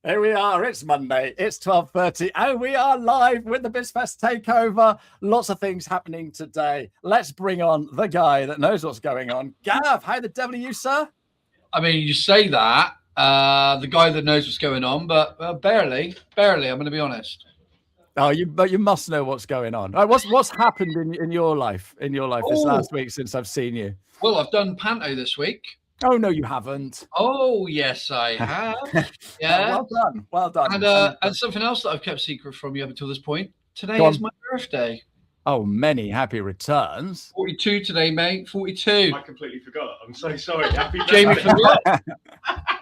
Here we are. It's Monday. It's 12:30, and we are live with the BizFest Takeover. Lots of things happening today. Let's bring on the guy that knows what's going on. Gav, how the devil are you, sir? I mean, you say that, the guy that knows what's going on, but barely. I'm going to be honest. Oh, but you must know what's going on. Right, what's happened in your life this last week since I've seen you? Well, I've done Panto this week. Oh no, you haven't. Oh yes, I have. Yeah. Well done. And something else that I've kept secret from you up until this point. Today is my birthday. Oh, many happy returns. 42 today, mate. 42. I completely forgot. I'm so sorry. Happy Jamie forgot.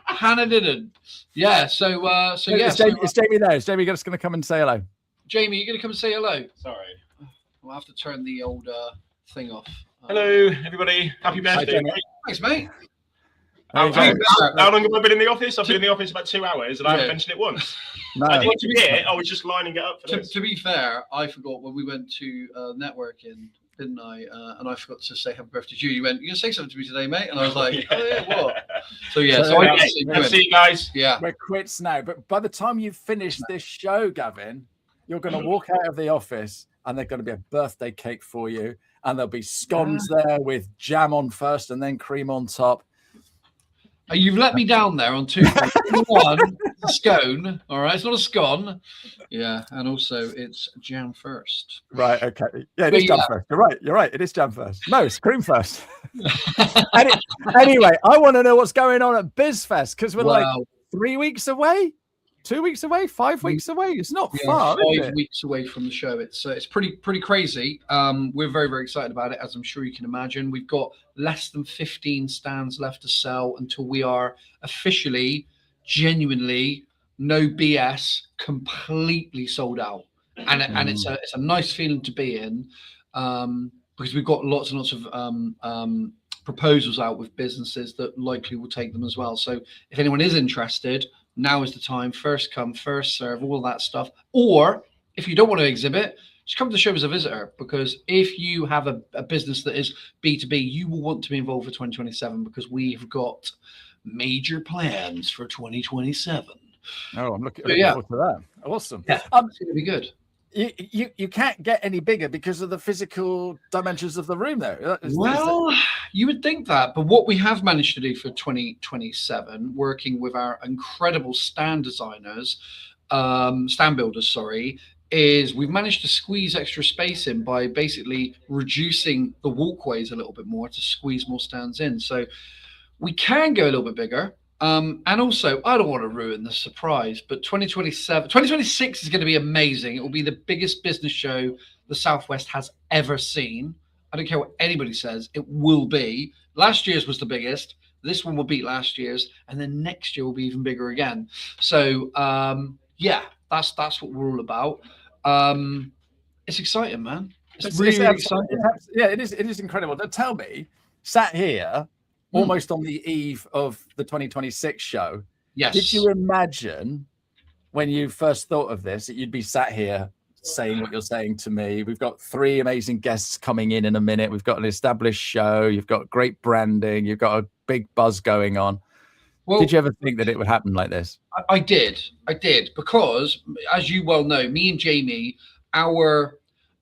Hannah didn't. Yeah. So yeah. Is Jamie there? Is Jamie just going to come and say hello? Jamie, you're going to come and say hello? Sorry. We'll have to turn the old thing off. Hello, everybody. Happy birthday. Thanks, mate. How long have I been in the office? I've been in the office about 2 hours and I haven't mentioned it once. No. I didn't forget. I was just lining it up for this. To be fair, I forgot when we went to networking, didn't I? And I forgot to say happy birthday to you. You went, "You're going to say something to me today, mate?" And I was like, "Oh yeah, what?" So yeah, I'll see you guys. Yeah, we're quits now. But by the time you finish this show, Gavin, you're going to walk out of the office and there's going to be a birthday cake for you, and there'll be scones there with jam on first and then cream on top. You've let me down there on two. One, a scone. All right, it's not a scone. Yeah, and also it's jam first. Right. Okay. Yeah, it is jam first. You're right. It is jam first. No, it's cream first. Anyway, I want to know what's going on at BizFest because we're like 3 weeks away, 2 weeks away, 5 weeks away. It's not far. 5 weeks away from the show. It's pretty crazy. We're very, very excited about it, as I'm sure you can imagine. We've got less than 15 stands left to sell until we are officially, genuinely, no BS, completely sold out. And it's a nice feeling to be in, because we've got lots and lots of proposals out with businesses that likely will take them as well. So if anyone is interested, now is the time. First come, first serve, all that stuff. Or if you don't want to exhibit, just come to the show as a visitor, because if you have a business that is B2B, you will want to be involved for 2027 because we've got major plans for 2027. Oh, I'm looking forward to that. Awesome. Yeah, it's going to be good. You can't get any bigger because of the physical dimensions of the room, though. You would think that, but what we have managed to do for 2027, working with our incredible stand designers, stand builders, sorry, is we've managed to squeeze extra space in by basically reducing the walkways a little bit more to squeeze more stands in. So we can go a little bit bigger. And also, I don't want to ruin the surprise, but 2026 is going to be amazing. It will be the biggest business show the Southwest has ever seen. I don't care what anybody says, it will be. Last year's was the biggest. This one will beat last year's, and then next year will be even bigger again. So, yeah, that's what we're all about. It's exciting, man. It's really exciting. Yeah, it is incredible. Now, tell me, sat here, almost on the eve of the 2026 show. Yes. Did you imagine when you first thought of this that you'd be sat here saying what you're saying to me? We've got 3 amazing guests coming in a minute. We've got an established show. You've got great branding. You've got a big buzz going on. Well, did you ever think that it would happen like this? I did, because as you well know, me and Jamie, our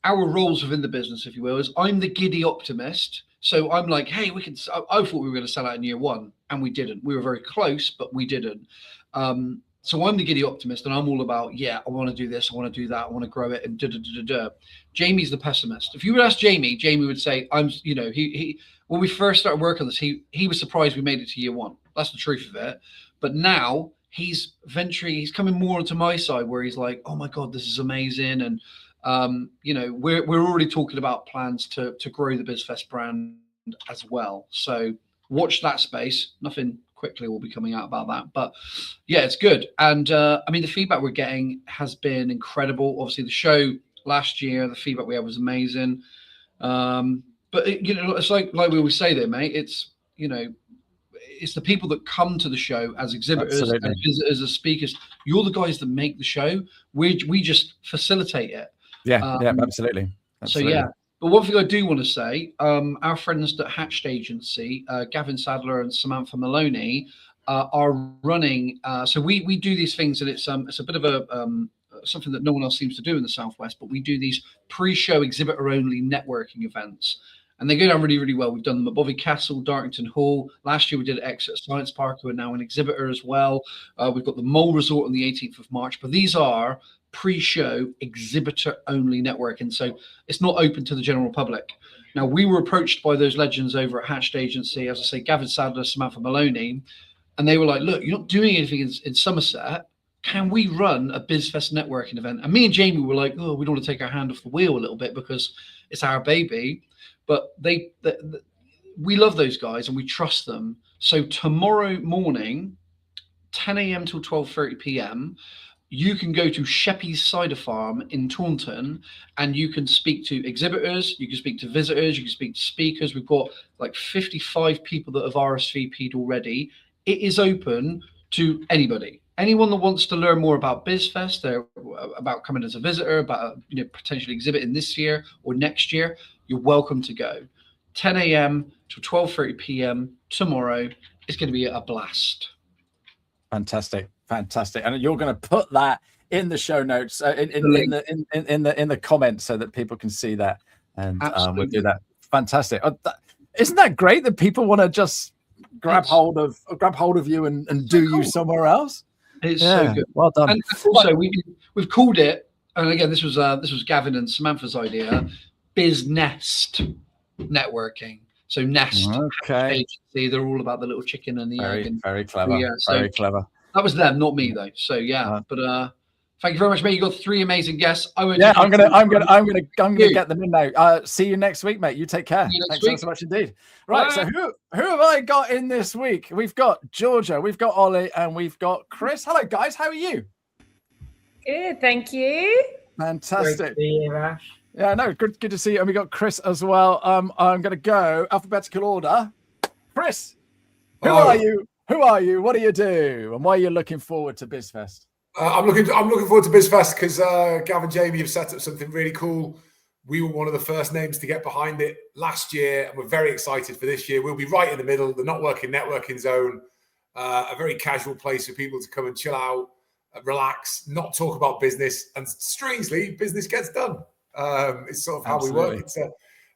roles within the business, if you will, is I'm the giddy optimist. So I'm like, hey, I thought we were going to sell out in year 1, and we didn't. We were very close, but we didn't. So I'm the giddy optimist, and I'm all about, I want to do this, I want to do that, I want to grow it, and da-da-da-da-da. Jamie's the pessimist. If you would ask Jamie would say, he when we first started working on this, he was surprised we made it to year 1. That's the truth of it. But now he's coming more onto my side, where he's like, oh my God, this is amazing. And we're already talking about plans to grow the BizFest brand as well. So watch that space. Nothing quickly will be coming out about that, but yeah, it's good. And I mean, the feedback we're getting has been incredible. Obviously, the show last year, the feedback we had was amazing. But it's like we always say there, mate. It's it's the people that come to the show as exhibitors, and visitors, as speakers. You're the guys that make the show. We just facilitate it. Yeah, absolutely. So yeah. But one thing I do want to say, our friends at Hatched Agency, Gavin Sadler and Samantha Maloney, are running. So we do these things, and it's a bit of a something that no one else seems to do in the Southwest. But we do these pre-show exhibitor-only networking events, and they go down really, really well. We've done them at Bovey Castle, Dartington Hall. Last year we did it at Exeter Science Park, who are now an exhibitor as well. We've got the Mole Resort on the 18th of March. But these are pre-show exhibitor-only networking, so it's not open to the general public. Now, we were approached by those legends over at Hatched Agency, as I say, Gavin Sadler, Samantha Maloney, and they were like, look, you're not doing anything in Somerset. Can we run a BizFest networking event? And me and Jamie were like, oh, we don't want to take our hand off the wheel a little bit because it's our baby. But we love those guys and we trust them. So tomorrow morning, 10 a.m. till 12:30 p.m., you can go to Sheppy's Cider Farm in Taunton and you can speak to exhibitors, you can speak to visitors, you can speak to speakers. We've got like 55 people that have RSVP'd already. It is open to anybody. Anyone that wants to learn more about BizFest, about coming as a visitor, about potentially exhibiting this year or next year, you're welcome to go. 10 a.m. to 12:30 p.m. tomorrow. It's going to be a blast. Fantastic. And you're going to put that in the show notes, in the comments, so that people can see that, and we'll do that. Fantastic. Isn't that great that people want to just grab hold of you and do you somewhere else? It's so good. Well done. And also, we've called it, and again, this was Gavin and Samantha's idea, BizNest networking. So Nest agency, they're all about the little chicken and the egg. Very clever. Very clever. That was them, not me though. So but thank you very much, mate. You got 3 amazing guests. I'm gonna get them in now. See you next week, mate. You take care. Thanks so much indeed. Right. So who have I got in this week? We've got Georgia, we've got Ollie, and we've got Chris. Hello, guys. How are you? Good, thank you. Fantastic. Great to be here, Ash. Yeah, no, good to see you. And we got Chris as well. I'm going to go alphabetical order. Chris, who are you? Who are you? What do you do? And why are you looking forward to BizFest? I'm looking forward to BizFest because Gavin and Jamie have set up something really cool. We were one of the first names to get behind it last year, and we're very excited for this year. We'll be right in the middle, the not working networking zone, a very casual place for people to come and chill out, relax, not talk about business, and strangely, business gets done. It's sort of how we work. It's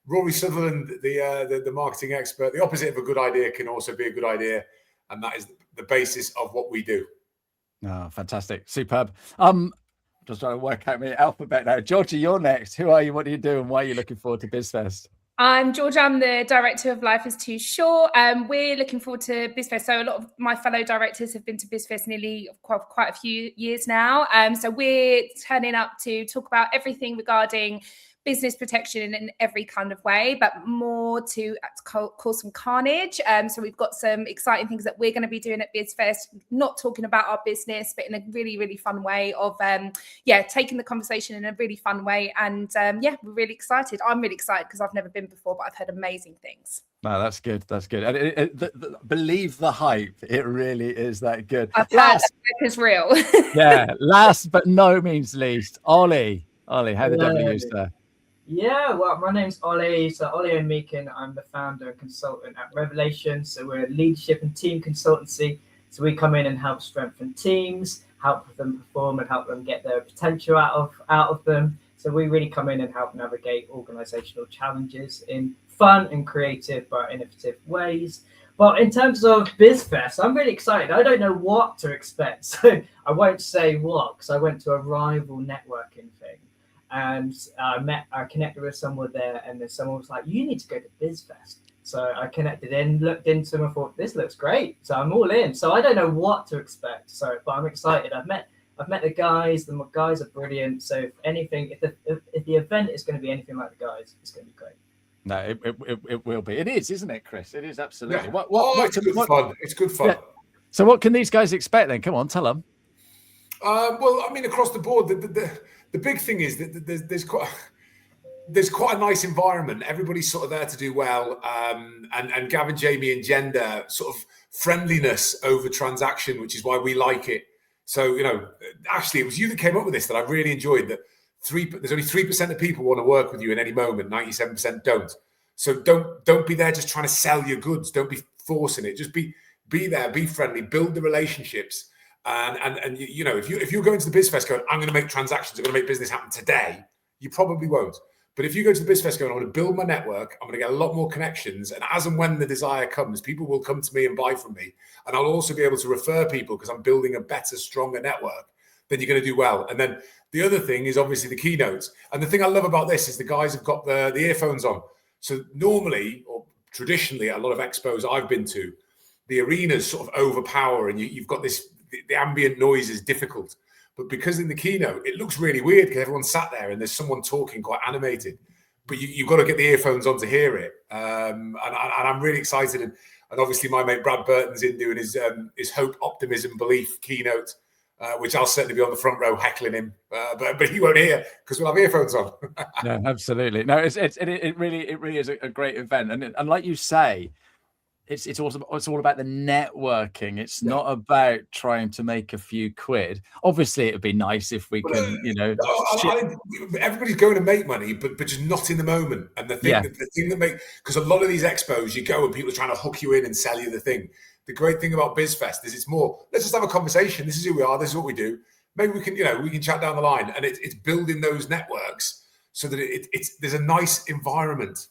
Rory Sutherland, the marketing expert. The opposite of a good idea can also be a good idea, and that is the basis of what we do. Oh, fantastic. Superb. Just trying to work out my alphabet now. Georgia, you're next. Who are you? What do you do? And why are you looking forward to BizFest? I'm Georgia. I'm the director of Life is Too Short. We're looking forward to BizFest. So a lot of my fellow directors have been to BizFest nearly quite a few years now. So we're turning up to talk about everything regarding business protection in every kind of way, but more to cause some carnage. So we've got some exciting things that we're going to be doing at BizFest, not talking about our business, but in a really, really fun way of, taking the conversation in a really fun way. And we're really excited. I'm really excited because I've never been before, but I've heard amazing things. No, that's good. That's good. And believe the hype. It really is that good. I've heard that is real. Last but no means least, Ollie, how the devil are you, sir? Yeah, well, my name's Ollie. So Ollie O'Meakin, I'm the founder and consultant at Revelation. So we're a leadership and team consultancy. So we come in and help strengthen teams, help them perform and help them get their potential out of them. So we really come in and help navigate organizational challenges in fun and creative but innovative ways. But in terms of BizFest, I'm really excited. I don't know what to expect. So I won't say what, because I went to a rival networking thing. And I connected with someone there, and then someone was like, you need to go to BizFest. So I connected in, looked into them, and thought, this looks great. So I'm all in. So I don't know what to expect. But I'm excited. I've met the guys. The guys are brilliant. So if the event is going to be anything like the guys, it's going to be great. No, it will be. It is, isn't it, Chris? It is absolutely. Yeah. It's good fun. It's good fun. Yeah. So what can these guys expect then? Come on, tell them. Well, I mean, across the board, the big thing is that there's quite a nice environment. Everybody's sort of there to do well, and Gavin, Jamie, engender sort of friendliness over transaction, which is why we like it. So, Ashley, it was you that came up with this that I really enjoyed. That there's only 3% of people want to work with you in any moment. 97% don't. So don't be there just trying to sell your goods. Don't be forcing it. Just be Be there, be friendly, build the relationships. And you know, if you're going to the BizFest going, I'm going to make transactions, I'm going to make business happen today, you probably won't. But if you go to the BizFest going, I'm going to build my network, I'm going to get a lot more connections, and as and when the desire comes, people will come to me and buy from me, and I'll also be able to refer people because I'm building a better, stronger network. Then you're going to do well. And then the other thing is obviously the keynotes. And the thing I love about this is the guys have got the earphones on. So normally, or traditionally, at a lot of expos I've been to, the arenas sort of overpower, and you've got this, the ambient noise is difficult. But because in the keynote, it looks really weird because everyone's sat there and there's someone talking quite animated. But you've got to get the earphones on to hear it. And I'm really excited. And obviously my mate Brad Burton's in doing his hope, optimism, belief keynote, which I'll certainly be on the front row heckling him. But he won't hear because we'll have earphones on. No, absolutely. No, it really is a great event. And like you say, it's all about the networking. It's not about trying to make a few quid. Obviously, it would be nice if we can, you know. Everybody's going to make money, but just not in the moment. And the thing that because a lot of these expos, you go and people are trying to hook you in and sell you the thing. The great thing about BizFest is it's more, let's just have a conversation. This is who we are. This is what we do. Maybe we can, we can chat down the line. And it's building those networks so that there's a nice environment.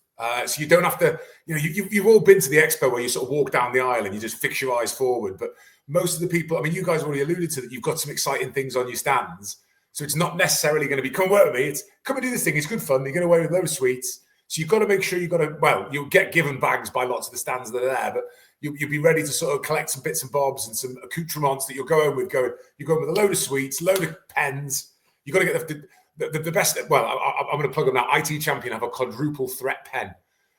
So you don't have to, you've all been to the expo where you sort of walk down the aisle and you just fix your eyes forward. But most of the people, I mean, you guys already alluded to that you've got some exciting things on your stands. So it's not necessarily going to be, come work with me. It's come and do this thing. It's good fun. You get away with those sweets. So you've got to make sure you'll get given bags by lots of the stands that are there, but you'll be ready to sort of collect some bits and bobs and some accoutrements that you'll go home with. You're going with a load of sweets, load of pens. You've got to get the best. Well, I'm going to plug on that. IT Champion have a quadruple threat pen.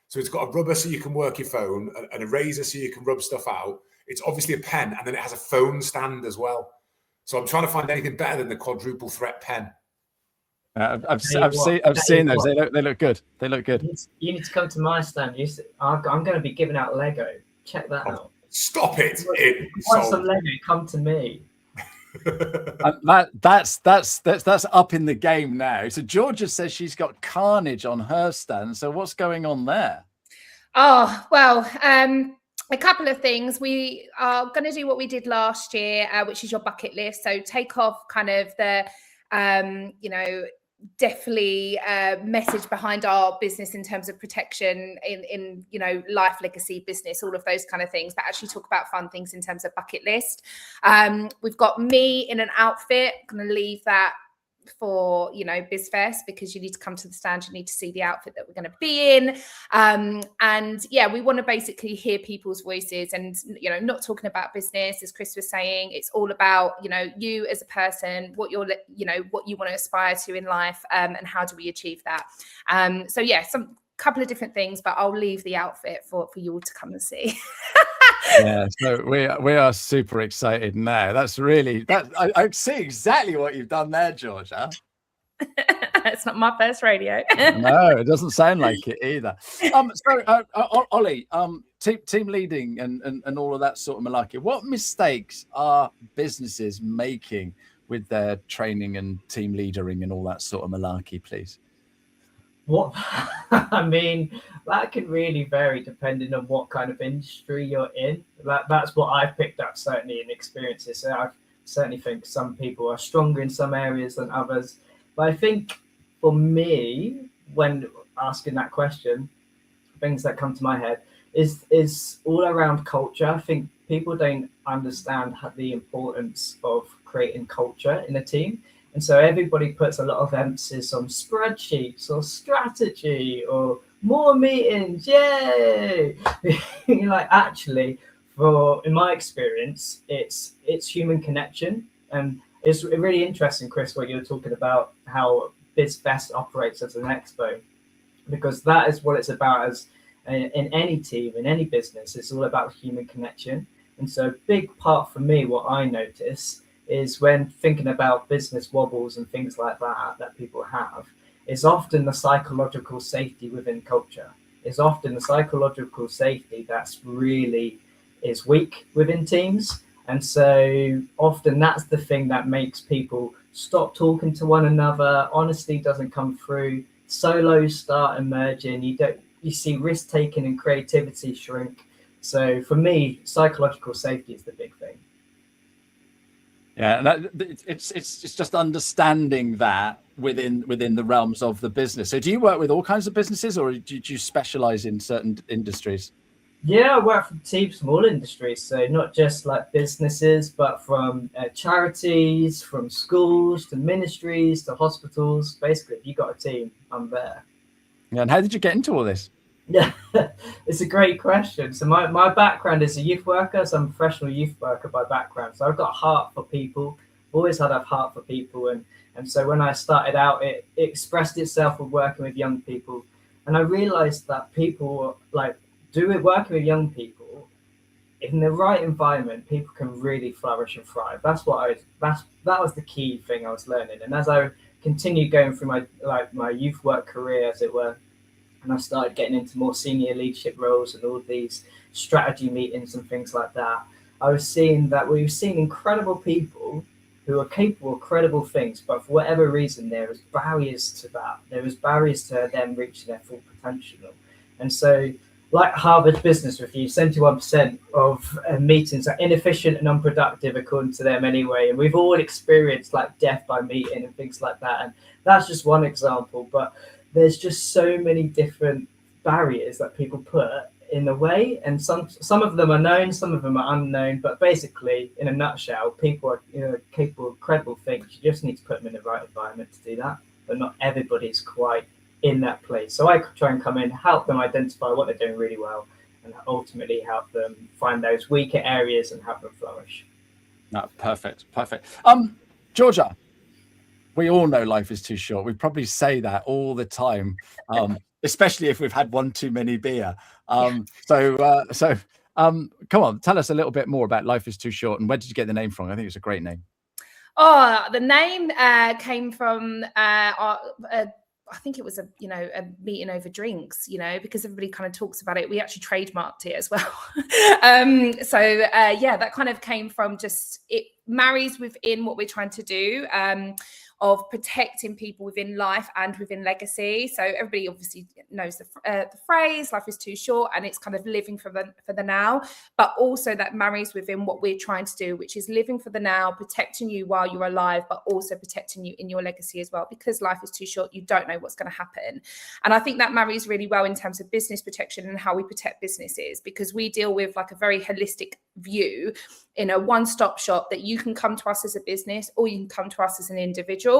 So it's got a rubber so you can work your phone, and a razor so you can rub stuff out. It's obviously a pen, and then it has a phone stand as well. So I'm trying to find anything better than the quadruple threat pen. I've seen those. They look good. They look good. You need to come to my stand. I'm going to be giving out Lego. Check that out. Stop it! If you want some Lego, come to me. That's up in the game now. So Georgia says she's got carnage on her stand. So what's going on there? Oh, well, a couple of things. We are going to do what we did last year, which is your bucket list. So take off kind of the definitely message behind our business in terms of protection in life, legacy, business, all of those kind of things, but actually talk about fun things in terms of bucket list. We've got me in an outfit. I'm going to leave that for BizFest, because you need to come to the stand, you need to see the outfit that we're going to be in, and we want to basically hear people's voices, and not talking about business, as Chris was saying. It's all about you as a person, what you're what you want to aspire to in life, and how do we achieve that. Some couple of different things, but I'll leave the outfit for you all to come and see. Yeah, so we are super excited now. That's really I see exactly what you've done there, Georgia. It's not my first radio. No, it doesn't sound like it either. Ollie, team leading and all of that sort of malarkey. What mistakes are businesses making with their training and team leadering and all that sort of malarkey, please? What I mean, that can really vary depending on what kind of industry you're in. That's what I've picked up, certainly in experiences. So I certainly think some people are stronger in some areas than others. But I think for me, when asking that question, things that come to my head is all around culture. I think people don't understand the importance of creating culture in a team. And so everybody puts a lot of emphasis on spreadsheets or strategy or more meetings. Yay! Actually, in my experience, it's human connection. And it's really interesting, Chris, what you're talking about, how BizFest operates as an expo, because that is what it's about as in any team, in any business. It's all about human connection. And so a big part for me, what I notice is when thinking about business wobbles and things like that people have, is often the psychological safety within culture. Is often the psychological safety that's really is weak within teams. And so often that's the thing that makes people stop talking to one another. Honesty doesn't come through. Solos start emerging. You see risk taking and creativity shrink. So for me, psychological safety is the big thing. Yeah, and it's just understanding that within the realms of the business. So do you work with all kinds of businesses, or do you specialize in certain industries? Yeah, I work for teams from all industries, so not just like businesses, but from charities, from schools to ministries to hospitals. Basically, if you got a team, I'm there. Yeah, and how did you get into all this? Yeah, it's a great question. So my background is a youth worker, so I'm a professional youth worker by background. So I've got a heart for people, always had a heart for people. And so when I started out, it expressed itself with working with young people. And I realized that people like working with young people in the right environment, people can really flourish and thrive. That was the key thing I was learning. And as I continued going through my youth work career, as it were, and I started getting into more senior leadership roles and all these strategy meetings and things like that, I was seeing that we were seeing incredible people who are capable of credible things, but for whatever reason, there was barriers to that. There was barriers to them reaching their full potential. And so, like Harvard Business Review, 71% of meetings are inefficient and unproductive, according to them anyway. And we've all experienced like death by meeting and things like that. And that's just one example, but there's just so many different barriers that people put in the way. And some of them are known, some of them are unknown. But basically, in a nutshell, people are capable of credible things. You just need to put them in the right environment to do that. But not everybody's quite in that place. So I try and come in, help them identify what they're doing really well, and ultimately help them find those weaker areas and help them flourish. No, perfect. Georgia, we all know life is too short. We probably say that all the time, especially if we've had one too many beer. So come on, tell us a little bit more about Life is Too Short, and where did you get the name from? I think it's a great name. Oh, the name came from I think it was a meeting over drinks, because everybody kind of talks about it. We actually trademarked it as well. That kind of came from just, it marries within what we're trying to do, of protecting people within life and within legacy. So everybody obviously knows the phrase "life is too short," and it's kind of living for the now, but also that marries within what we're trying to do, which is living for the now, protecting you while you're alive, but also protecting you in your legacy as well, because life is too short. You don't know what's going to happen. And I think that marries really well in terms of business protection and how we protect businesses, because we deal with like a very holistic view in a one-stop shop, that you can come to us as a business or you can come to us as an individual,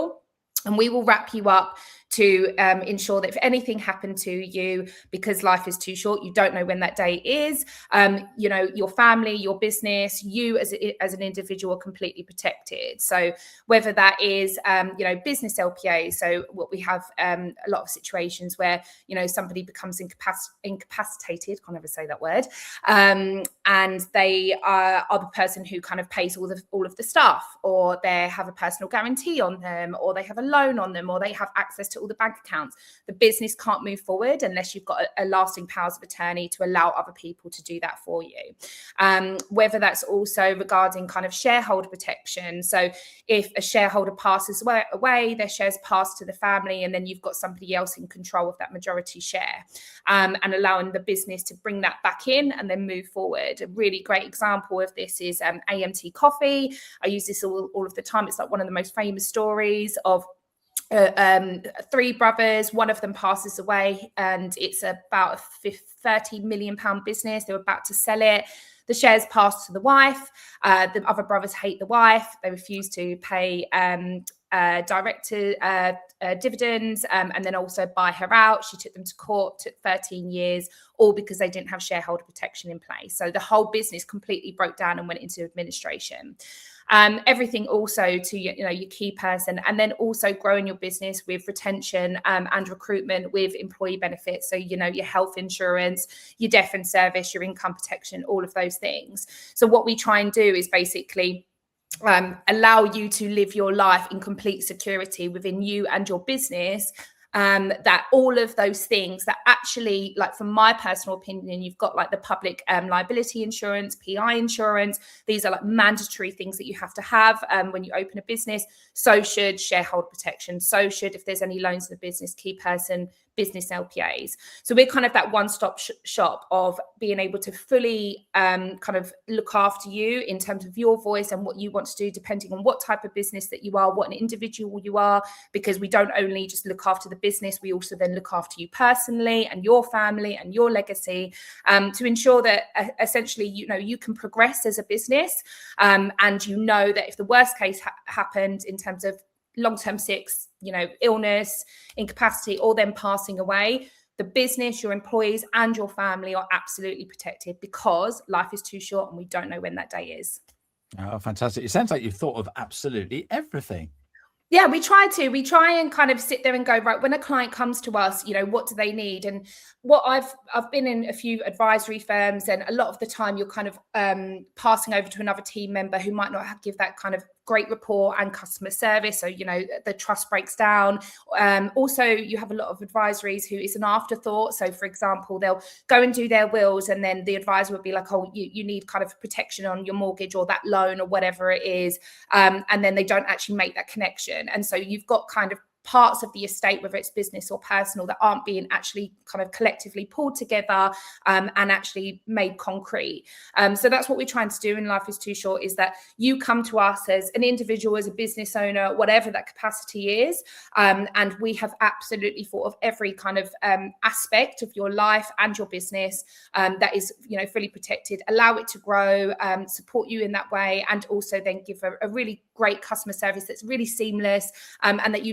and we will wrap you up to ensure that if anything happened to you, because life is too short, you don't know when that day is, your family, your business, you as an individual are completely protected. So whether that is, business LPA, so what we have a lot of situations where, somebody becomes incapacitated, can't ever say that word, and they are the person who kind of pays all of the staff, or they have a personal guarantee on them, or they have a loan on them, or they have access to all the bank accounts. The business can't move forward unless you've got a lasting powers of attorney to allow other people to do that for you. Whether that's also regarding kind of shareholder protection. So if a shareholder passes away, their shares pass to the family, and then you've got somebody else in control of that majority share, and allowing the business to bring that back in and then move forward. A really great example of this is AMT Coffee. I use this all of the time. It's like one of the most famous stories of three brothers. One of them passes away, and it's about a £30 million business. They were about to sell it. The shares passed to the wife. The other brothers hate the wife. They refuse to pay director dividends, and then also buy her out. She took them to court, took 13 years, all because they didn't have shareholder protection in place. So the whole business completely broke down and went into administration. Everything also to your key person, and then also growing your business with retention and recruitment with employee benefits. So your health insurance, your death and service, your income protection, all of those things. So what we try and do is basically allow you to live your life in complete security within you and your business. That all of those things that actually, like from my personal opinion, you've got like the public liability insurance, PI insurance. These are like mandatory things that you have to have when you open a business. So should shareholder protection. So should, if there's any loans in the business, key person business LPAs. So we're kind of that one-stop shop of being able to fully kind of look after you in terms of your voice and what you want to do, depending on what type of business that you are, what an individual you are, because we don't only just look after the business, we also then look after you personally and your family and your legacy, to ensure that essentially, you can progress as a business, and that if the worst case happened in terms of long-term sickness, illness, incapacity, or then passing away, the business, your employees and your family are absolutely protected, because life is too short and we don't know when that day is. Oh, fantastic. It sounds like you've thought of absolutely everything. Yeah, we try and kind of sit there and go, right, when a client comes to us, what do they need? And what I've been in a few advisory firms, and a lot of the time you're kind of passing over to another team member who might not give that kind of great rapport and customer service. So, the trust breaks down. Also, you have a lot of advisories who is an afterthought. So, for example, they'll go and do their wills, and then the advisor would be like, oh, you need kind of protection on your mortgage or that loan or whatever it is. And then they don't actually make that connection. And so you've got kind of parts of the estate, whether it's business or personal, that aren't being actually kind of collectively pulled together and actually made concrete. So that's what we're trying to do in Life is Too Short, is that you come to us as an individual, as a business owner, whatever that capacity is, and we have absolutely thought of every kind of aspect of your life and your business that is fully protected, allow it to grow, support you in that way, and also then give a really great customer service that's really seamless, and that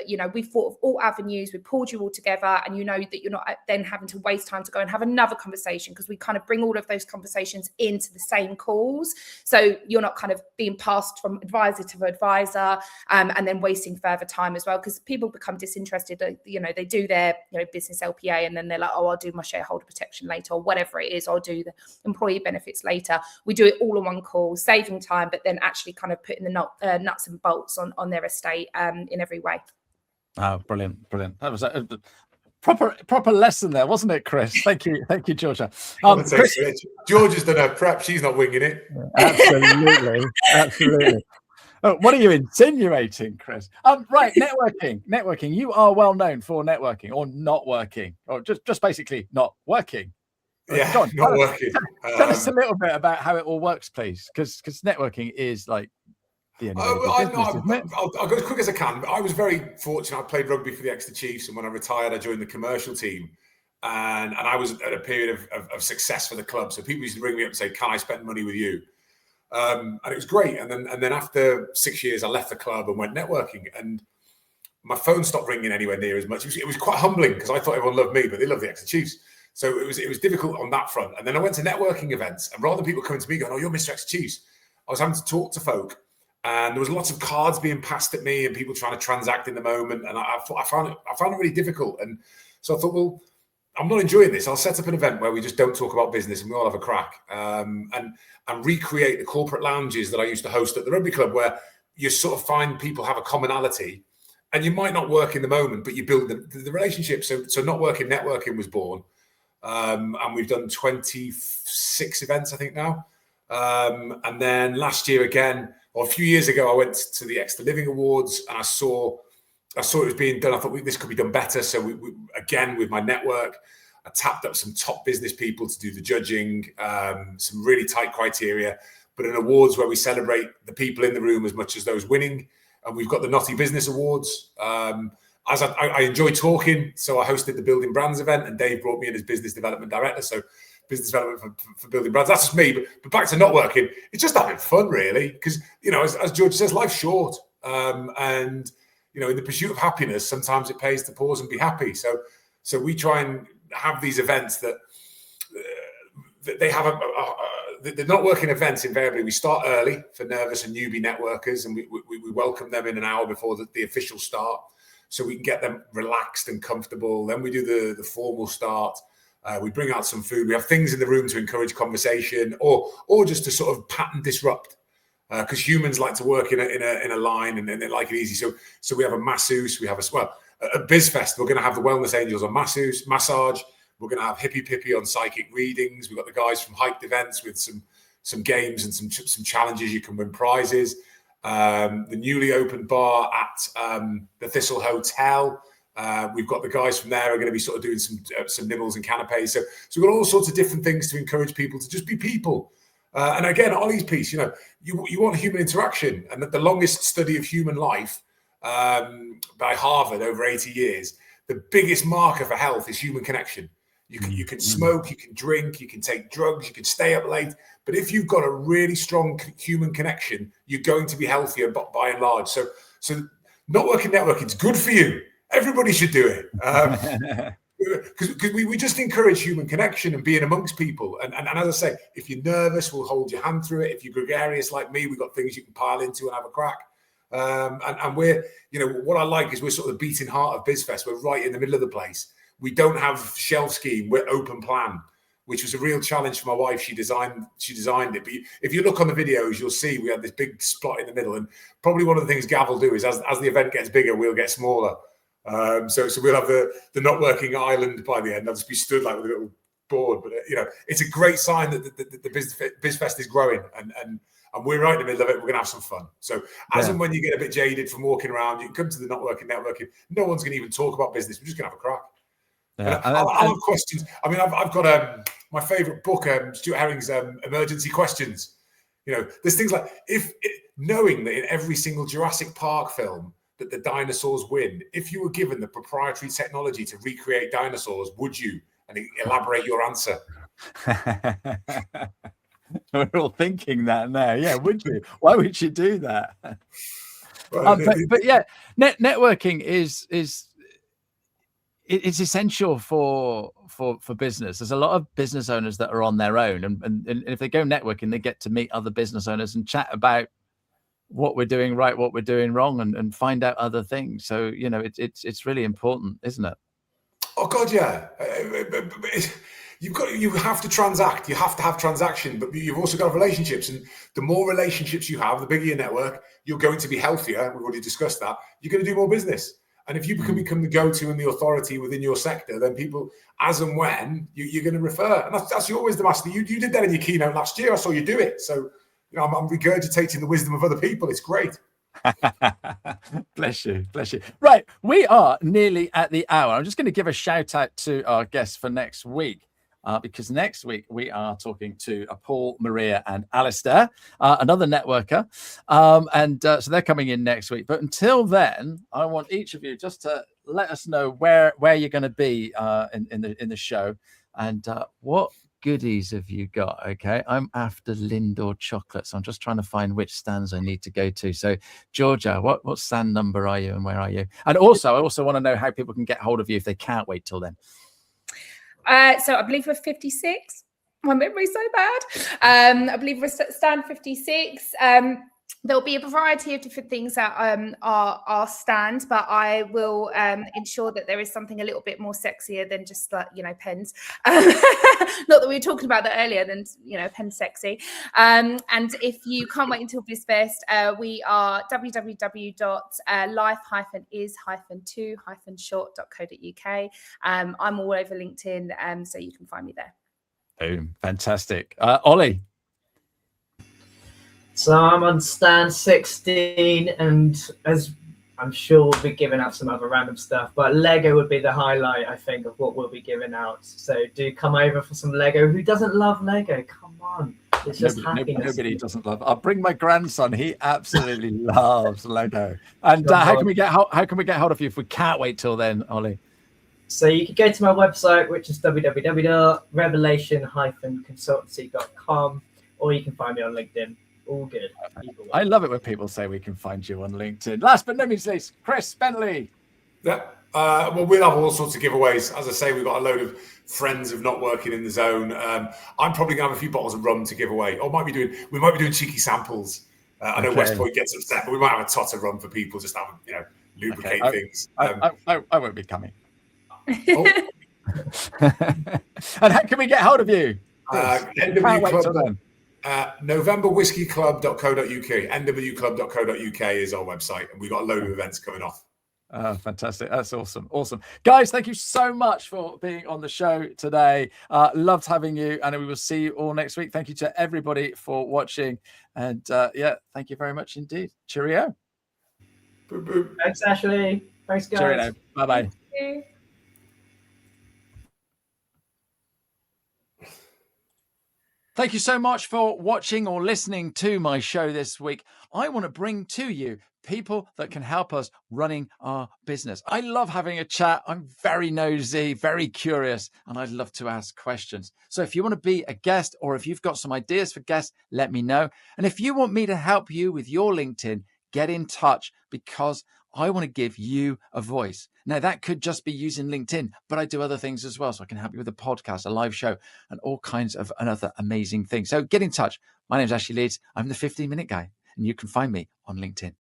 that we've thought of all avenues, we've pulled you all together, and that you're not then having to waste time to go and have another conversation, because we kind of bring all of those conversations into the same calls, so you're not kind of being passed from advisor to advisor, and then wasting further time as well, because people become disinterested. They do their business LPA, and then they're like, oh, I'll do my shareholder protection later, or whatever it is, I'll do the employee benefits later. We do it all in one call, saving time, but then actually kind of putting the nuts and bolts on their estate in every way. Oh, brilliant. That was a proper lesson there, wasn't it, Chris? Thank you, Georgia. Chris, Georgia's done her prep. She's not winging it. Absolutely. What are you insinuating, Chris? Right, networking. You are well known for networking, or not working, or just basically not working. Yeah, Go on, not working. Tell us a little bit about how it all works, please, because networking is like I'll go as quick as I can. I was very fortunate. I played rugby for the Exeter Chiefs, and when I retired, I joined the commercial team, and I was at a period of success for the club. So people used to ring me up and say, "Can I spend money with you?" And it was great. And then after 6 years, I left the club and went networking, and my phone stopped ringing anywhere near as much. It was quite humbling, because I thought everyone loved me, but they loved the Exeter Chiefs. So it was difficult on that front. And then I went to networking events, and rather than people coming to me going, "Oh, you're Mr. Exeter Chiefs," I was having to talk to folk. And there was lots of cards being passed at me and people trying to transact in the moment. And I found it really difficult. And so I thought, well, I'm not enjoying this. I'll set up an event where we just don't talk about business and we all have a crack, and recreate the corporate lounges that I used to host at the rugby club, where you sort of find people have a commonality, and you might not work in the moment, but you build the relationship. So Not Working Networking was born. And we've done 26 events, I think now. And then last year again, or a few years ago, I went to the Exeter Living Awards, and I saw it was being done. I thought this could be done better. So we again, with my network, I tapped up some top business people to do the judging, some really tight criteria, but an awards where we celebrate the people in the room as much as those winning. And we've got the Naughty Business Awards. As I enjoy talking, so I hosted the Building Brands event, and Dave brought me in as business development director. So business development for building brands. That's just me. But back to not working, it's just having fun, really. Because, as George says, life's short. And, in the pursuit of happiness, sometimes it pays to pause and be happy. So we try and have these events that they have the not working events. Invariably, we start early for nervous and newbie networkers, and we welcome them in an hour before the official start, so we can get them relaxed and comfortable. Then we do the formal start. We bring out some food. We have things in the room to encourage conversation, or just to sort of pattern disrupt, because humans like to work in a line, and they like it easy. So we have a masseuse. We have at BizFest, we're going to have the Wellness Angels on massage. We're going to have Hippie Pippy on psychic readings. We've got the guys from Hyped Events with some games and some challenges. You can win prizes. The newly opened bar at the Thistle Hotel We've got the guys from there are going to be sort of doing some nibbles and canapes. So we've got all sorts of different things to encourage people to just be people. And again, Ollie's piece, you want human interaction, and the longest study of human life by Harvard over 80 years, the biggest marker for health is human connection. You can smoke, you can drink, you can take drugs, you can stay up late. But if you've got a really strong human connection, you're going to be healthier by and large. So networking is good for you. Everybody should do it. Because we just encourage human connection and being amongst people. And as I say, if you're nervous, we'll hold your hand through it. If you're gregarious like me, we've got things you can pile into and have a crack. And we're, what I like is we're sort of the beating heart of BizFest. We're right in the middle of the place. We don't have shelf scheme. We're open plan, which was a real challenge for my wife. She designed it. But if you look on the videos, you'll see we have this big spot in the middle. And probably one of the things Gav will do is as the event gets bigger, we'll get smaller. So we'll have the not working island by the end. I'll just be stood like with a little board. But it's a great sign that the BizFest is growing, and we're right in the middle of it. We're going to have some fun. So and when you get a bit jaded from walking around, you can come to the not working networking. No one's going to even talk about business. We're just going to have a crack. Yeah. I'll have questions. I mean, I've got my favourite book, Stuart Herring's Emergency Questions. There's things like knowing that in every single Jurassic Park film that the dinosaurs win. If you were given the proprietary technology to recreate dinosaurs, would you? And elaborate your answer. We're all thinking that now. Yeah, would you? Why would you do that? But yeah, networking is it's essential for business. There's a lot of business owners that are on their own, and if they go networking, they get to meet other business owners and chat about what we're doing right, what we're doing wrong, and find out other things. So it's really important, isn't it? Oh God, yeah. You have to transact. You have to have transaction, but you've also got relationships, and the more relationships you have, the bigger your network. You're going to be healthier. We've already discussed that. You're going to do more business. And if you can become the go-to and the authority within your sector, then people, as and when, you're going to refer. And that's always the master. You did that in your keynote last year. I saw you do it. So, I'm regurgitating the wisdom of other people. It's great. Bless you. Right. We are nearly at the hour. I'm just going to give a shout out to our guests for next week. Because next week we are talking to Paul, Maria, and Alistair, another networker, so they're coming in next week. But until then, I want each of you just to let us know where you're going to be in the show, and what goodies have you got? Okay, I'm after Lindor chocolate, so I'm just trying to find which stands I need to go to. So, Georgia, what stand number are you, and where are you? And also, I also want to know how people can get hold of you if they can't wait till then. So I believe we're 56. My memory's so bad. I believe we're stand 56. There'll be a variety of different things at our stand, but I will ensure that there is something a little bit more sexier than just like, pens. Not that we were talking about that earlier, than, pen sexy. And if you can't wait until BizFest, we are www.life-is-2-short.co.uk. I'm all over LinkedIn, so you can find me there. Boom. Fantastic. Ollie. So I'm on stand 16, and as I'm sure we'll be giving out some other random stuff, but Lego would be the highlight, I think, of what we'll be giving out. So do come over for some Lego. Who doesn't love Lego? Come on. It's just happiness. Nobody doesn't love. I'll bring my grandson. He absolutely loves Lego. And how can we get hold of you if we can't wait till then, Ollie? So you can go to my website, which is www.revelation-consultancy.com, or you can find me on LinkedIn. All good. I love it when people say we can find you on LinkedIn. Last but not least, Chris Bentley. Yeah. Well, we'll have all sorts of giveaways. As I say, we've got a load of friends of not working in the zone. I'm probably going to have a few bottles of rum to give away. Or we might be doing cheeky samples. I know West Point gets upset, but we might have a tot of rum for people just to have, lubricate things. I won't be coming. And how can we get hold of you? NWClub.co.uk, nwclub.co.uk is our website, and we've got a load of events coming off. Fantastic. That's awesome. Guys, thank you so much for being on the show today. Loved having you, and we will see you all next week. Thank you to everybody for watching, and thank you very much indeed. Cheerio. Thanks, Ashley. Thanks, guys. Cheerio. Bye-bye. Thank you so much for watching or listening to my show this week. I want to bring to you people that can help us running our business. I love having a chat. I'm very nosy, very curious, and I'd love to ask questions. So if you want to be a guest or if you've got some ideas for guests, let me know. And if you want me to help you with your LinkedIn, get in touch, because I want to give you a voice. Now, that could just be using LinkedIn, but I do other things as well. So I can help you with a podcast, a live show, and all kinds of other amazing things. So get in touch. My name's Ashley Leeds. I'm the 15-minute guy, and you can find me on LinkedIn.